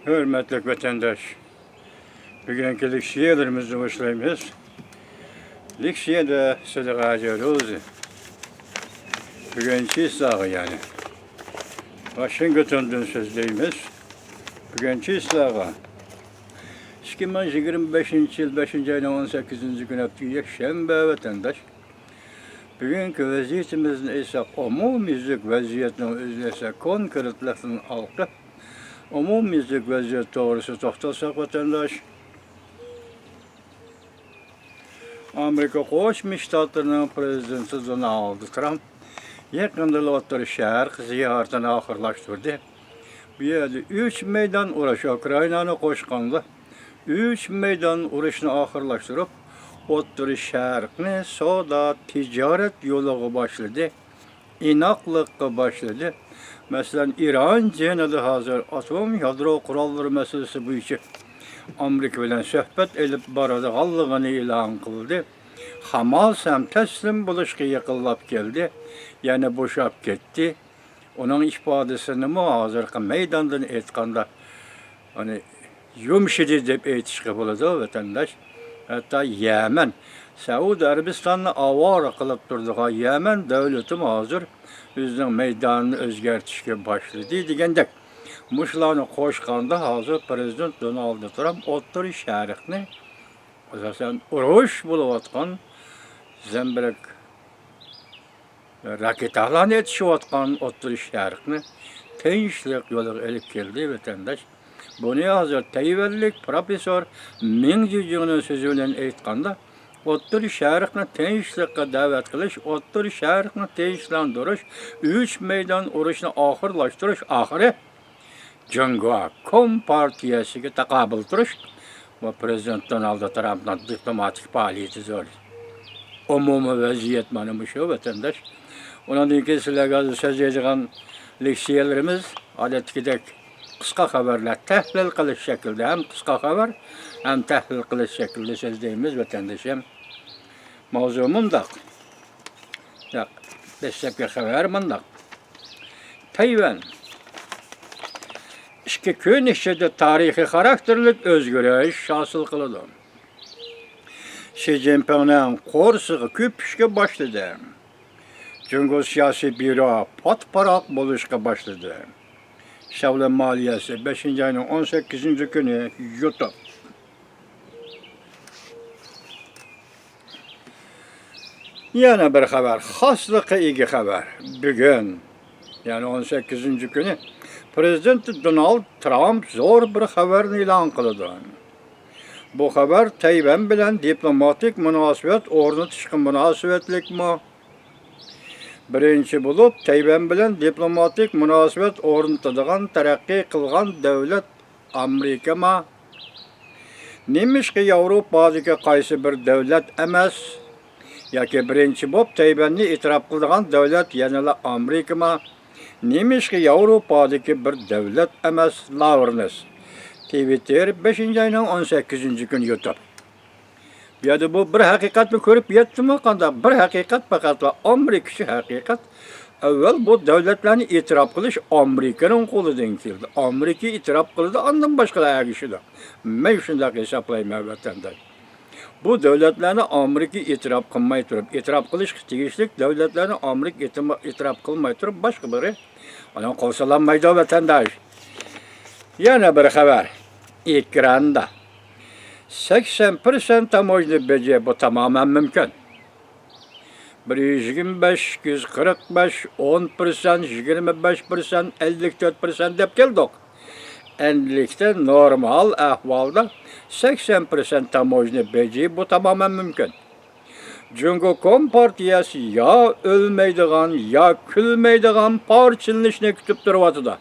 Hürmetli vatandaş, bugünkü liksiyelerimizi başlayımız. Liksiyede sıdık ağacıyoruz. Bugünkü ıslahı yani. Washington'dan sözleyimiz. Bugünkü ıslahı. 2025 yıl 5. ayın 18. gün hafta Şembe vatandaş. Bugünkü vaziyetimizin ise umumizlik vaziyetinin özlese konkretlerin altı. Umumizlik vaziyet doğrusu toxtalsak vatandaş. Amerika Qo'shma Shtatlarining prezidenti Donald Trump yaqinda Lotter shahar ziyoratini oxirlashtirdi. Bu yerda 3 meydan urush Ukrainani qo'shganda 3 meydan urushni oxirlashtirib, Lotter shaharni savdo tijorat yo'liga boshladi. Inoqlikqa boshladi. Masalan, Iran janida hozir atom yadro qurollari masalasi bo'yicha Amerika bilan suhbat elib boradiganligini e'lon qildi. Hamas ham taslim bo'lishga yaqinlab keldi, yana bo'shab ketdi. Uning ifodasini hozirgi maydondan aytganda, hani yumshidi deb aytishga bo'ladi vatandosh. Hatto Yaman, Saudiya Arabistonni avora qilib turdigan Yaman davlati hozir o'zining maydonini o'zgartirishga boshladi degandek. Muşlarını qo'shganda hozir prezident Donald Trump O'rta Sharqni asosan urush bo'layotgan zambirak raketalarni yetishayotgan O'rta Sharqni tinchlik yo'liga olib keldi vatandosh. Buni hozir Tayvanlik professor Ming Jijingning so'zi bilan aytganda, O'rta Sharqni tinchlikka da'vat qilish, O'rta Sharqni tinchlantirish, 3 maydon urushni oxirlashtirish oxiri Jungo Kompartiyasiga taqobil turish va prezident Donald Trampning diplomatik faoliyati zo'r. Umumiy vaziyat mana bu shu vatandosh. Undan keyin sizlarga so'zlaydigan leksiyalarimiz odatdagidek qisqa xabarlar tahlil qilish shaklida, ham qisqa xabar, ham tahlil qilish shaklida so'zlaymiz vatandoshim. Mavzu mundaq. Dastlabki xabar mundaq. Tayvan İki gün içinde tarihi karakterlik özgürlüğü şasıl kıldı. Xi Jinping'in korsuğu köpüşke başladı. Çünkü siyasi büro patparak buluşka başladı. Şavle maliyesi 5. ayın 18. günü YouTube. Yana bir haber, haslıkı iyi haber. Bugün, yani 18. günü, Prezident Donald Trump zo'r bir xabarni e'lon qildi. Bu xabar Tayvan bilan diplomatik munosabat o'rnatishga munosabatlikmi? Birinchi bo'lib, Tayvan bilan diplomatik munosabat o'rnatadigan taraqqiy qilgan davlat Amerikami? Nemishki Yevropadagi qaysi bir davlat emas? Yoki birinchi bo'lib Tayvanni e'tirof qiladigan davlat yanada Amerikami? Nemishki Yevropadagi bir davlat emas, Lavrnes. Twitter 5. ayın 18. gün YouTube. Bu yerda bu bir haqiqatni ko'rib yetdimi qanda? Bir haqiqat faqat va Amerika haqiqat. Avval bu davlatlarni e'tirof qilish Amerikaning qo'lidan keldi. Amerika e'tirof qildi, ondan boshqalar agishdi. Men shunday hisoblayman vatandosh. Bu davlatlarni Amerika e'tirof qilmay turib, e'tirof qilish tegishli davlatlarni Amerika e'tirof qilmay turib, boshqa biri ona qo'lsalanmaydi vatandosh. Yana bir xabar. Ekranda 80% tamojni beje bu tamamen mümkün. 125, 145, 10%, 25%, 54% deb keldik. Endilikte normal ahvalda 80% tamojni beji bu tamamen mümkün. Jungo Kompartiyasi ya ölmeydigan ya külmeydigan parçalanışını kütüp durvatıda.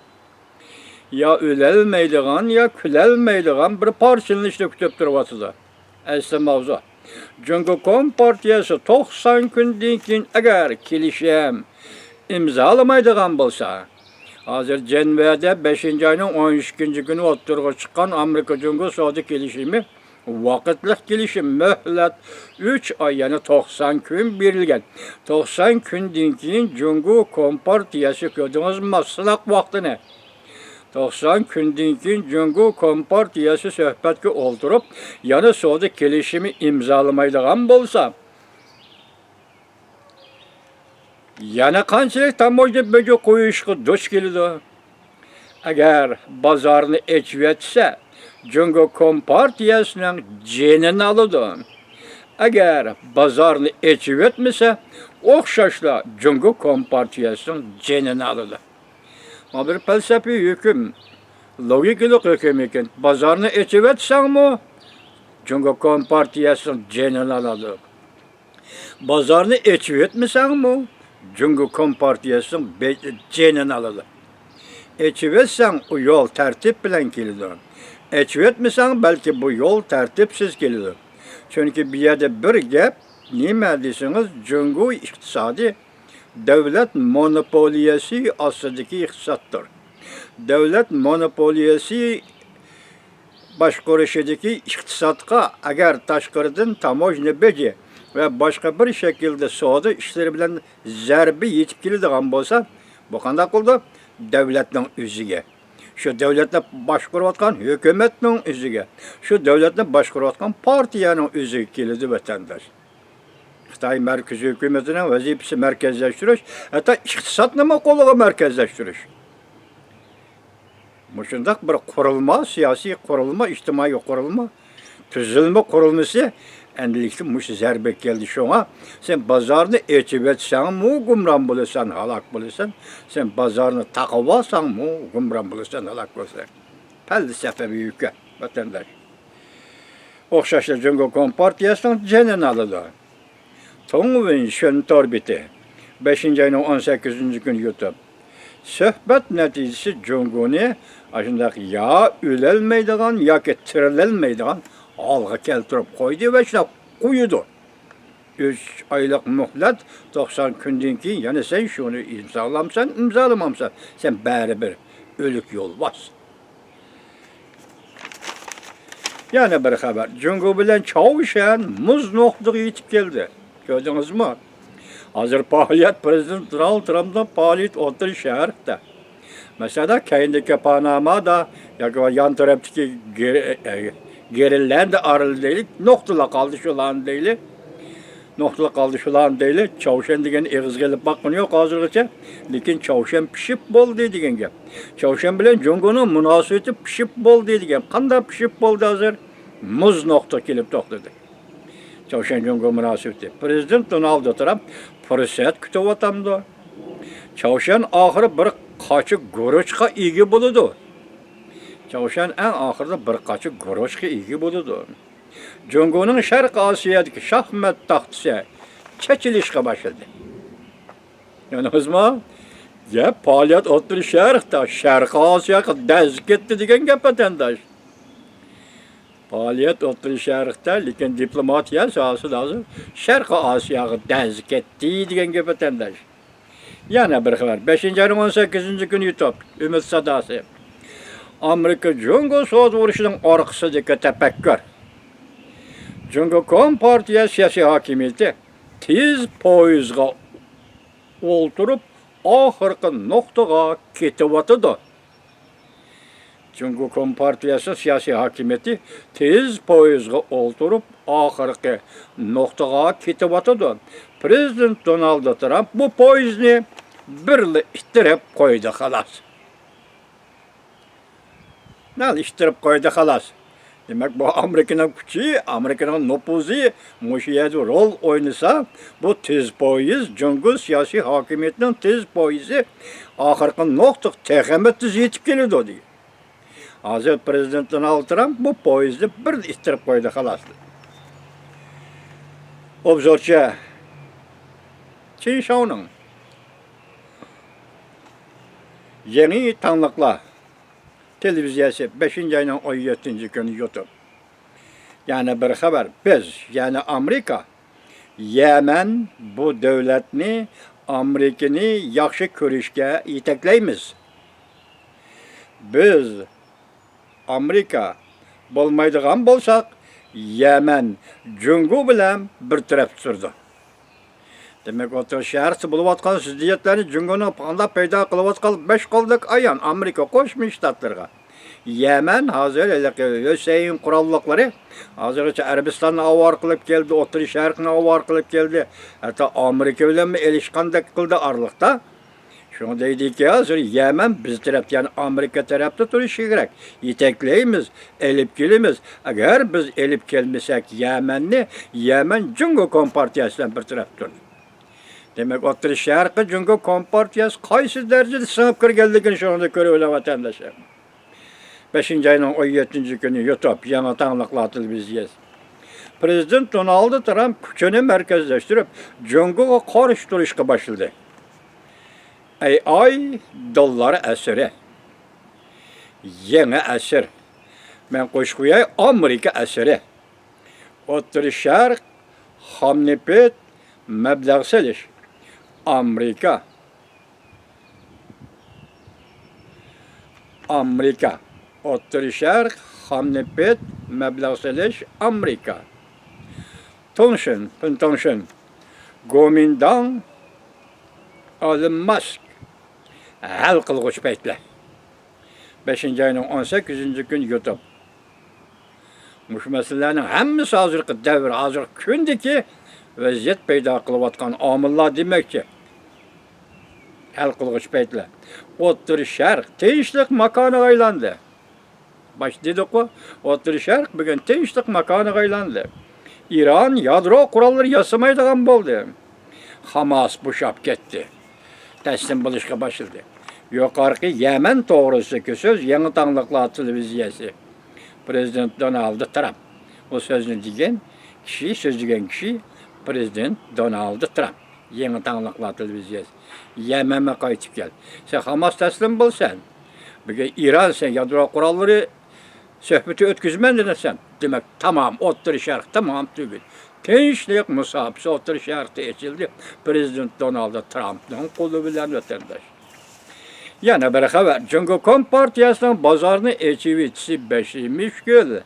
Ya ölelmeydigan ya külelmeydigan bir parçalanışını kütüp durvatıda. Asli mavzu. Jungo Kompartiyasi 90 günden keyin agar kelishim imzalamaydigan bo'lsa, hozir Cenevada 5. ayın 12. günü o'ttirg'i chiqqan Amerika Jungo savdo kelishimi vaqtli kelishim mühlet 3 ay yani 90 gün berilgan. 90 günden keyin Jungo Kompartiyasi ko'rdingizmi silaq vaqtini 90 kundan keyin Jungo Kompartiyasi suhbatga o'ltirib, yana savdo kelishimi imzolamaydigan bo'lsa, yana qanchalik tamojda bo'ga qo'yishga duch keladi. Agar bozorni echib etsa, Jungo Kompartiyasining jenini oladi. Agar bozorni echib etmasa, o'xshashla Jungo Kompartiyasining jenini oladi. Bu bir falsafiy hukm, logikalik hukm ekan. Bozorni echib etsangmi, Jungo Kompartiyasining jenini oladi. Bozorni echib etmasangmi, Jungo Kompartiyasining jenini oladi. Echib etsang, u yo'l tartib bilan keladi. Echib etmasang, balki bu yo'l tartibsiz keladi. Chunki bu yerda bir gap, nima desangiz, Jungo iqtisodi davlat monopoliyasi ostidagi iqtisoddir. Davlat monopoliyasi boshqarishidagi iqtisodga agar tashqaridan tamojna beji va boshqa bir shaklda savdo ishlari bilan zarbi yetib keladigan bo'lsa, bu qanday qildi? Davlatning o'ziga, shu davlatni boshqarayotgan hukumatning o'ziga, shu davlatni boshqarayotgan partiyaning o'ziga keladi vatandosh. Xitoy markaziy hukumatining vazifasi markazlashtirish, hatto iqtisodni qo'liga markazlashtirish. Shunday bir qurilma, siyosiy qurilma, ijtimoiy qurilma, tuzilma qurilmasi endilikli mush zarba keldi shunga. Sen bozorni echib etsang-mu, gumron bo'lasan, halok bo'lasan. Sen bozorni taqib olsang-mu, gumron bo'lasan, halok bo'lasan. Falsafaviy yukka vatandosh. O'xshashla Jungo Kompartiyasining jenini oladi. Tongvin Shöntor biti 5-ayning 18-kuni YouTube. Suhbat natijasi Jungoni ashundaq ya o'lolmaydigan yoki tirilolmaydigan holga keltirib qo'ydi va shunday qo'ydi. 3 oylik muhlat 90 kundan keyin yana sen shuni imzolamsan, imzolamamsan, sen baribir o'lik yo'lbos. Yana bir xabar. Jungo bilan Chavshan muz nuqtaga yetib keldi. Gördünüz mü? Hazır faaliyet Prezident Donald Trump'dan faaliyet otur şehirde. Mesela kendiki Panama'da yan taraftaki gerilen de arıl değil, noktala kaldı şu lan değil. Noktala kaldı şu lan değil. Çavuşan degen eğiz gelip bakın yok hazırlıkça. Lekin Çavuşan pişip bol dediğin gap. Çavuşan bilen Jungo'nun münasebeti pişip bol dediğin. Kanda pişip boldu hazır? Muz nokta kelip tokladı. Çavuşan Jungo münasebeti. Prezident Donald Trump fırsat kütüp atamdı. Çavuşan ahırı bir kaçık guruçka igi buludu. Çavuşan en ahırda bir kaçık guruçka igi buludu. Jungo'nun Şarkı Asya'daki şahmat taxtısı çekilişe başladı. Yalnız mı? Ya faaliyet otur şarkıda Şarkı Asya'ya dez gitti degen gap vatandaş. Faaliyet otur şarkıda lekin diplomatiya sahası lazım. Şarkı Asya'ya dez gitti degen gap vatandaş. Yana bir xabar. 5-ayning 18 kuni YouTube Ümit Sadasi. Amerika Jungo so'z urushining orqasidagi tafakkur. Jungo Kompartiya siyosiy hokimiyati tez poyizga o'ltirib oxirgi nuqtaga ketyapti. Jungo Kompartiyasi siyosiy hokimiyati tez poyizga o'ltirib oxirgi nuqtaga ketyapti. Prezident Donald Trump bu poyizni birli ittirib qo'ydi xolos. Nal ittirib qo'ydi xolos. Demek bu Amerika'nın gücü, Amerika'nın nüfuzu müşiyede rol oynasa, bu tez poyiz, Jungo siyasi hakimiyetinin tez poyizi ahırkın noktuk tehemetsiz yetip geliyordu diye. Hazır Prezident Donald Trump bu poyizi bir ittirip koydu xalastı. Obzorçu Çin Şao'nun yeni tanlıkla televiziyası 5-ayning 17-kuni YouTube. Yani bir haber, biz yani Amerika Yemen bu devletni Amerika'ni yaxshi ko'rishga yetaklaymiz. Biz Amerika bo'lmaydigan bo'lsak, Yemen Jungo bilan bir taraf turdi. Demek o şehirsi buluvatkan ziddiyetlerini Cungo'nun panda peyda kılıvatkan 5 kıldık ayan Amerika koşmuş ştatlarına. Yemen hazır Hüseyin kurallıkları hazır Arabistan'a avar kılıp geldi, Otur Şerk'ine avar kılıp geldi. Hatta Amerika ile mi ilişkandık kıldı arlıkta. Şunu deydik ki hazır Yemen biz tarafta yani Amerika tarafta turuşu gerek. Yetekleyimiz, elip gelimiz. Eğer biz elip gelmesek Yemen'ni, Yemen Cungo Kompartiyası'ndan bir taraf durdu. Demek Otur Şerk'ı Cungo Kompartiyası kaysı derecede sınıf kır geldiğini şu anda görüyorlar vatandaşlar. 5. ayının 17. günü YouTube yana tanıklatıldı biz yes. Prezident Donald Trump küçüğünü merkezleştirip Cungo'ya karıştırışka başladı. AI doları eseri. Yeni esir. Ben koşkuya Amerika eseri. Otur Şerk hamnipet meblağ seliş. Amerika. Amerika. Otur Şerk hamnipet meblağ seliş Amerika. Tonşun. Gomindan Elon Musk. Hal kılgıç beytle. 5. ayının 18. gün YouTube. Muş meselelerin hemmisi hazırkı devir, hazır kündeki vaziyet peyda kılıvatkan amıllar demek ki. Hal kılgıç beytle. Otur Şerk tinçlik makanı aylandı. Baş dedik o, Otur Şerk bugün tinçlik makanı aylandı. İran yadro kuralları yasamaydıgan oldu. Hamas buşap gitti. Teslim buluşka başladı. Yukarı Yemen doğrusundaki söz Yeni Tanrılıklar Televiziyesi. Prezident Donald Trump. O sözünü diyen kişi, söz diyen kişi Prezident Donald Trump. Yeni Tanrılıklar Televiziyesi. Yemen'e kayıtıp gel. Sen Hamas teslim bul sen. Bugün İran sen yadro kuralları söhbeti ötküzmen dedin sen. Demek tamam, Otur Şerk tamam tübül. Tinçlik musabısı Otur Şerk'te geçildi. Prezident Donald Trump'ın kolu bilen vatandaş. Yana bir haber, Cungo Kompartiyası'nın bazarını eçivitsi beşiymiş gördü.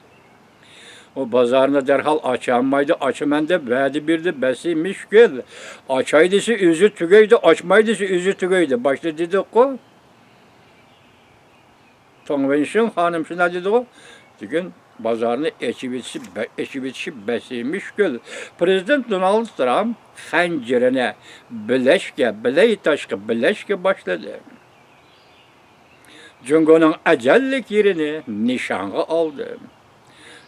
O bazarını derhal açamaydı, açımende verdi birdi besiymiş gördü. Açaydısı üzü tügeydi, açmaydısı üzü tügeydi. Başta dedik o. Tongvenşin hanım şuna dedi o. Bugün bazarını eçivitsi besiymiş gördü. Prezident Donald Trump pencerene bileşke başladı. Cungo'nun ecellik yerini nişanı aldı.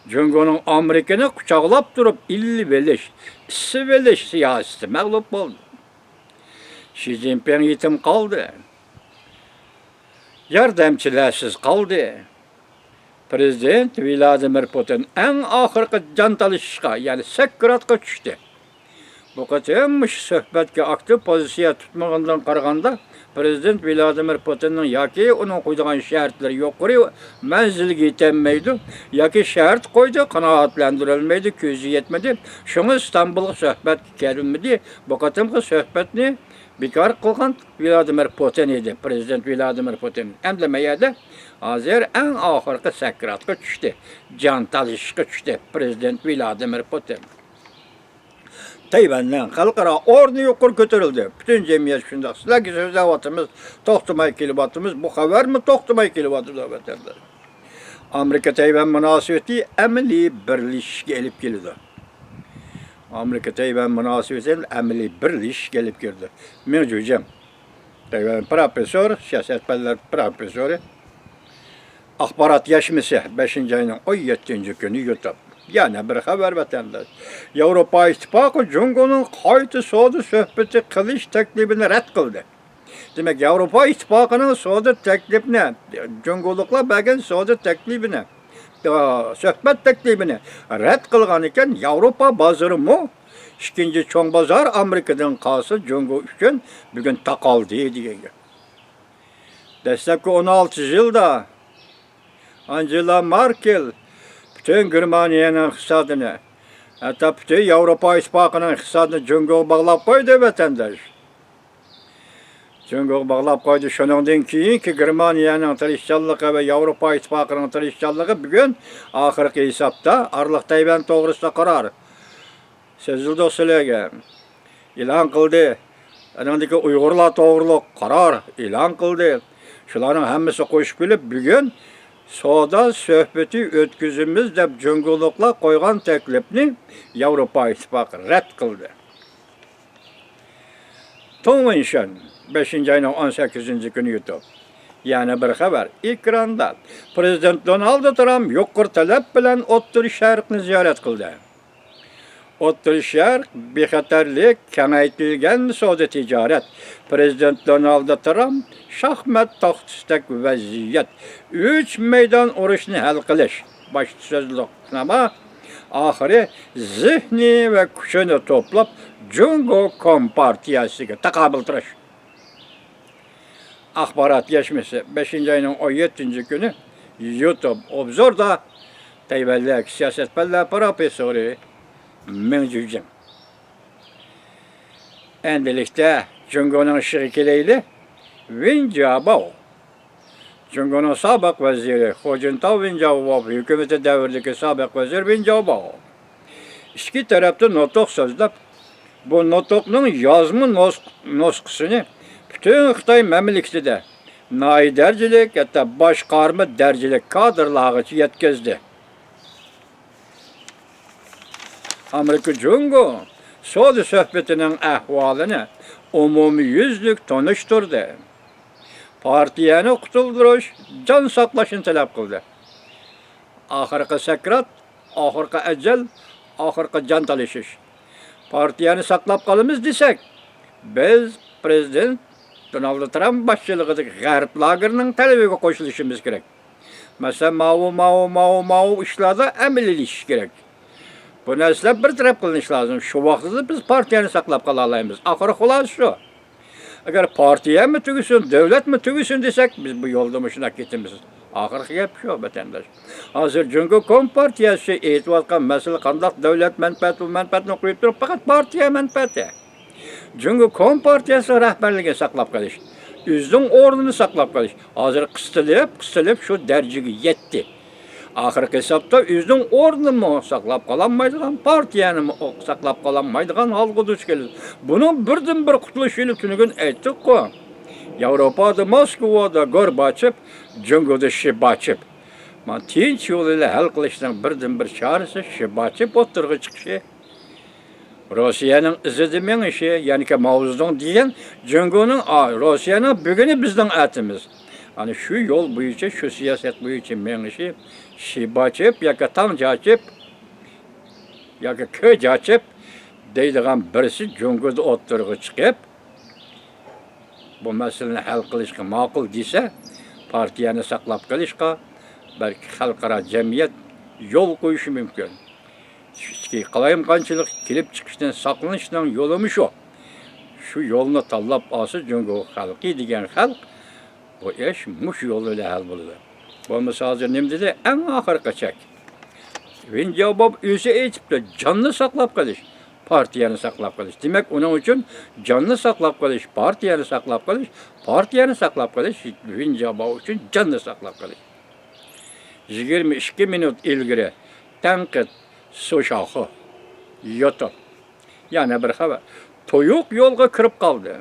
Cungo'nun Amerika'nı kucaklap durup isi veliş siyaseti mağlup oldu. Xi Jinping yetim kaldı. Yardımcılarsiz kaldı. Prezident Vladimir Putin en ahırkı cantalışka yani sekkiratka düştü. Bu katıymış söhbetke aktif pozisiya tutmağından qaraganda Prezident Vladimir Putin'in yaki onun koyduğun şartları yukarı menzilge yetemeydi, yaki şart koydu, kanaatlendirilmeydi, közü yetmedi. Şunu İstanbul'a söhbet gelmedi. Bu katımki söhbetini bekar kılgan Vladimir Putin idi, Prezident Vladimir Putin. Hem de meyede hazır en ahırkı sekkiratka düştü, cantalışka düştü Prezident Vladimir Putin. Tayvan'dan halkara ordu yukarı götürüldü. Bütün cemiyet şunda. Lakin sözlevatımız, toxtumay kelibatımız bu haber mi toxtumay kelibatımız vatandaşlar. Amerika Tayvan münasebeti emeli birliş gelip geldi. Amerika Tayvan münasebeti emeli birliş gelip geldi. Mevcucam. Tayvan profesör, siyasetçiler profesörü. Akbarat yaşması 5. ayının 17. günü YouTube. Yani bir haber vatandaş. Avrupa İttifakı Cungo'nun kayıtı soğudu söhbeti kılış teklifini red kıldı. Demek Avrupa İttifakı'nın soğudu teklifine, Cungolukla belki soğudu teklifine, söhbet teklifini red kılgan iken Avrupa bazarı mı? İkinci çoğun bazar Amerika'dan kalsı Cungo için bugün takaldı diye. Destek 16 yılda Angela Merkel bütün Germanya'nın iktisadını, hatta bütün Avrupa İttifakı'nın iktisadını Cungo'ya bağlap koydu vatandaş. Cungo'ya bağlap koydu. Şundan keyin ki Germanya'nın tirişçılığı ve Avrupa İttifakı'nın tirişçılığı bugün ahirki hesapta Arlık Tayvan doğrusunda karar. Sözülde söyleyeceğim. e'lon qildi. Anandagi Uyg'urlar to'g'riliq qaror e'lon qildi. Shularning hammasi qo'shib kelib, bugun savdo suhbati o'tkazimiz deb junguliqlar qo'ygan taklifni Yevropa ittifoqi rad qildi. To'g'rishan 5-oyning 18-kuni YouTube. Yani bir xabar ekranda Prezident Donald Trump yuqori talab bilan O'rta Sharqni ziyorat qildi. O'rta Sharq bexatarlik, kengaytirilgan savdo tijorat. Prezident Donald Trump shaxmat taxtisidagi vaziyat 3 maydon urushni hal qilish boshqa so'zliknoma oxiri zihni va kuchini to'plab Jungo Kompartiyasiga taqobil turish. Axborot geçmesi 5-oyning 17-kuni YouTube obzorda Tayvanlik siyosatparlar professori Meng Jujin. Endilikda Jungoning shirikileyli Wen Jiabao, Jungoning sobiq vaziri Hu Jintao Wen Jiabao, hukumati davridagi sobiq vazir Wen Jiabao ikki tarafda nutq so'zlab, bu nutqning yozma nusxasini bütün Xitoy mamlakatida noy darajalik, hatta boshqarma darajalik kadrlargacha yetkazdi. Amerika Jungo savdo suhbatining ahvolini umumyuzlik tanishtirdi. Partiyani qutuldirish, jon saqlashni talab qildi. Oxirgi sakrat, oxirgi ajal, oxirgi jon talashish. Partiyani saqlab qolamiz desak, biz prezident Donald Trump boshchiligidagi g'arb lagerining talabiga qo'shilishimiz kerak. Masalan, Mao ishlarda amalilashish kerak. Bu narsalar bir taraf qilinishi lozim. Shu vaqtda biz partiyani saqlab qola olamiz. Oxiri xulosa shu. Agar partiyami tugusin, davlatmi tugusin desak, biz bu yo'lda shuna ketamiz. Oxirgi gap shu vatandosh. Hozir Jungo Kompartiyasi aytayotgan masala qanday davlat manfaatini qo'yib turib, faqat partiya manfaati. Jungo Kompartiyasi rahbarligini saqlab qolish, o'zining o'rnini saqlab qolish. Hozir qistilib shu darajaga yetdi. Oxirgi hisobda o'zining o'rnini saqlab qololmaydigan, partiyani saqlab qololmaydigan holga duch keldi. Buning birdan-bir qutulish yo'li tunigun aytdik-ku. Yevropada, Moskvada Gorbachev, Jungoda Shibachev. Men tinch yo'l ila hal qilishning birdan-bir chorasi Shibachev o'tirg'i chiqishi. Rossiyaning izida mengishi, ya'ni ki Mao Zedong degan Jungoning Rossiyaning buguni bizning atimiz. Ana shu yo'l bo'yicha, shu siyosat bo'yicha mengishi Shibachev yoki Tangjachev yoki Kojachev deydigan birisi Jungoda o'tirg'i chiqib, bu masalani hal qilishga ma'qul desa, partiyani saqlab qolishga balki xalqaro jamiyat yo'l qo'yishi mumkin. Ichki qalayimqanchilik kelib chiqishdan saqlanishning yo'limi shu. Shu yo'lni tanlab olsa Jungo xalqi degan xalq bu ish mush yo'l bilan hal bo'ladi. Bo'lmasa hozir nima dedi? Eng oxirgi chek. Wen Jiabao o'zi aytibdi, jonni saqlab qolish, partiyani saqlab qolish. Demak, uning uchun jonni saqlab qolish, partiyani saqlab qolish, partiyani saqlab qolish, Wen Jiabao uchun jonni saqlab qolish. 22 minut ilgari tanqid so'shoqi YouTube. Yana bir xabar. To'yuq yo'lga kirib qoldi.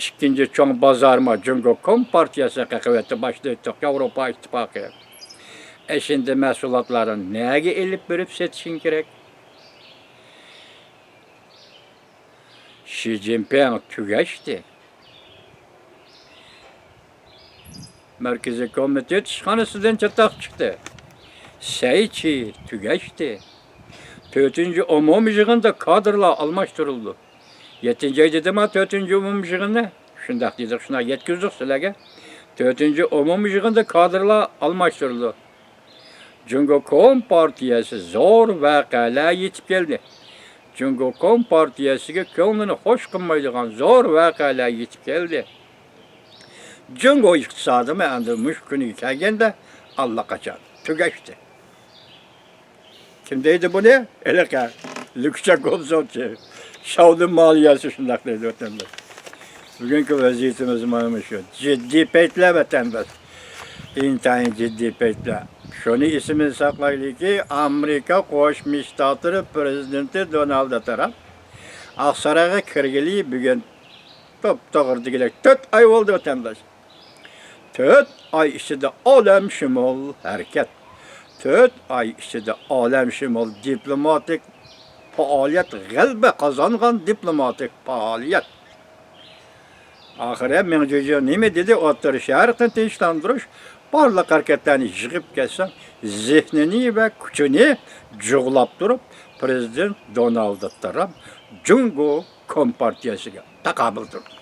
Ikkinchi cho'ng bozorma Jungo Kompartiyasi qaqavati boshlaydi Yevropa ittifoqi. Endi mahsulotlarni nega elib berib setishing kerak? Xi Jinping tugashdi. Markaziy komitet ishxonasidan chatoq chiqdi. Saychi tugashdi. 4-umumiy yig'inda kadrlar almashtirildi. 7-oy dedimi 4-umumiy yig'inda? Shunday dedik, shuna yetkazdik sizlarga. 4-umumiy yig'inda kadrlar almashtirildi. Jungo Kompartiyasi zo'r voqealar yetib keldi. Jungo Kompartiyasiga ko'nglini xo'sh qilmaydigan zo'r voqealar yetib keldi. Jungo iqtisodimi endi mush kuniga kelganda allaqachon tugashdi. Kim deydi buni? Elaka Lukchak Obzorchi. Savdo moliyasi shunday deydi vatandosh. Bugungi vaziyatimiz mana shu. Jiddiy paytlar vatandosh. Intayin jiddiy paytlar. Shuni ismini saqlaylikki, Amerika Qo'shma Shtatlari prezidenti Donald Trump Aksaray'a kirgili bugün top-toğırdı gidek. 4 ay oldu vatandaş. 4 ay içinde alem şimol hareket. 4 ay içinde alem şimol diplomatik faaliyet, g'alaba qozongan diplomatik faaliyet. Ahire Mingjuju nima dedi? O'rta Sharqni tinchlantirish, barliq harakatlarni yig'ib kelsa, zehnini va kuchini jug'lab turib, Prezident Donald Trump Jungo Kompartiyasiga taqobil turdi.